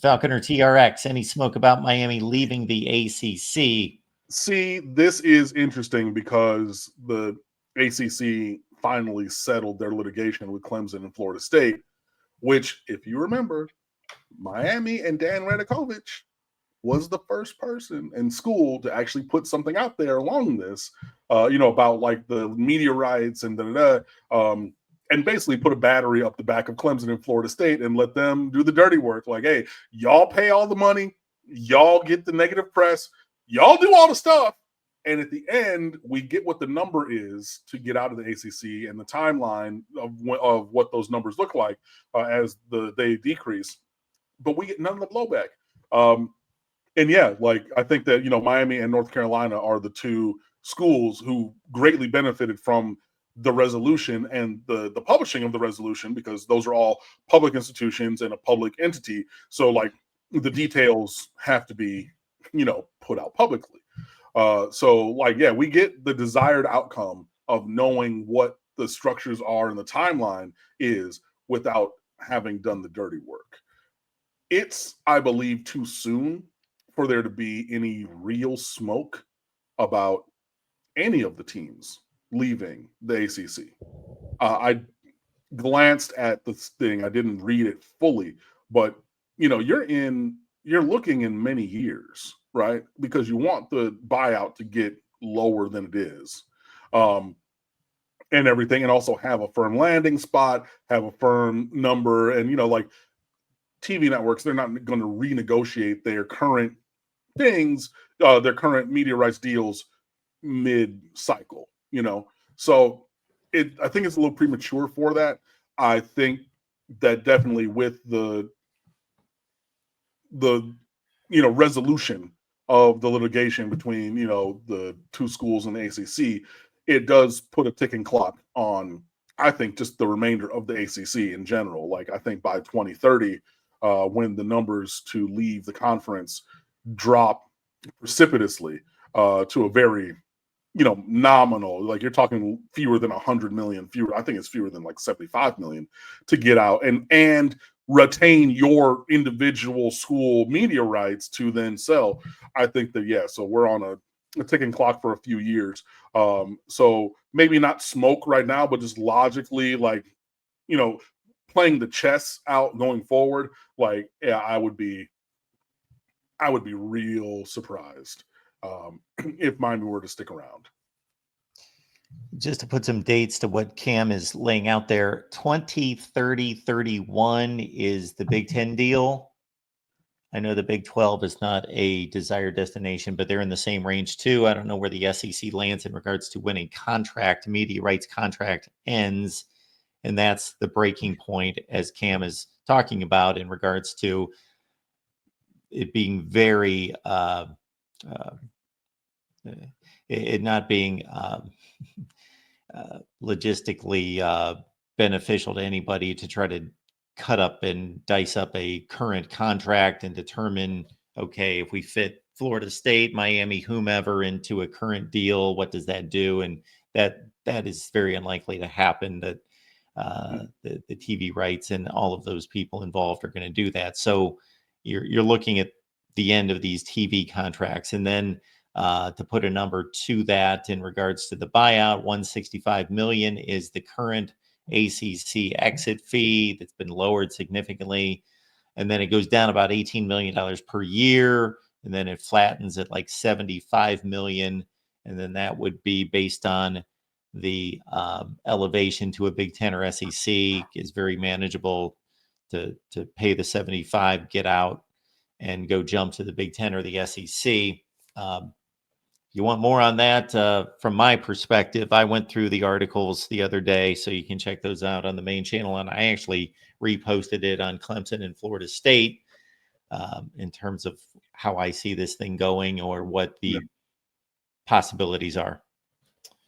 Falconer TRX, any smoke about Miami leaving the ACC? See, this is interesting because the ACC finally settled their litigation with Clemson and Florida State, which, if you remember, Miami and Dan Radakovich was the first person in school to actually put something out there along this, about like the media rights and and basically put a battery up the back of Clemson and Florida State and let them do the dirty work. Like, hey, y'all pay all the money, y'all get the negative press, y'all do all the stuff. And at the end, we get what the number is to get out of the ACC and the timeline of what those numbers look like as they decrease. But we get none of the blowback. And yeah, like I think that Miami and North Carolina are the two schools who greatly benefited from the resolution and the publishing of the resolution, because those are all public institutions and a public entity. So like the details have to be put out publicly. So like yeah, we get the desired outcome of knowing what the structures are and the timeline is without having done the dirty work. It's, I believe, too soon for there to be any real smoke about any of the teams leaving the ACC. I glanced at the thing. I didn't read it fully, but you're looking in many years, right? Because you want the buyout to get lower than it is. And everything, and also have a firm landing spot, have a firm number, and like TV networks, they're not going to renegotiate their current things, their current media rights deals mid-cycle, So I think it's a little premature for that. I think that definitely with the resolution of the litigation between, the two schools in the ACC, it does put a ticking clock on, I think, just the remainder of the ACC in general. Like, I think by 2030, when the numbers to leave the conference drop precipitously to a very, nominal, like you're talking fewer than 100 million, fewer. I think it's fewer than like 75 million to get out and retain your individual school media rights to then sell. I think that, yeah, so we're on a ticking clock for a few years. So maybe not smoke right now, but just logically, like, playing the chess out going forward, like, yeah, I would be real surprised if Miami were to stick around. Just to put some dates to what Cam is laying out there, 2030, 31 is the Big Ten deal. I know the Big 12 is not a desired destination, but they're in the same range too. I don't know where the SEC lands in regards to when a media rights contract ends. And that's the breaking point, as Cam is talking about, in regards to it being very, it not being logistically beneficial to anybody to try to cut up and dice up a current contract and determine, okay, if we fit Florida State, Miami, whomever into a current deal, what does that do? And that is very unlikely to happen, that the TV rights and all of those people involved are going to do that. So you're looking at the end of these TV contracts. And then to put a number to that in regards to the buyout, $165 million is the current ACC exit fee that's been lowered significantly. And then it goes down about $18 million per year. And then it flattens at like $75 million. And then that would be based on the elevation to a Big Ten or SEC is very manageable to pay the 75, get out, and go jump to the Big Ten or the SEC. You want more on that? From my perspective, I went through the articles the other day, so you can check those out on the main channel. And I actually reposted it on Clemson and Florida State in terms of how I see this thing going or what the possibilities are.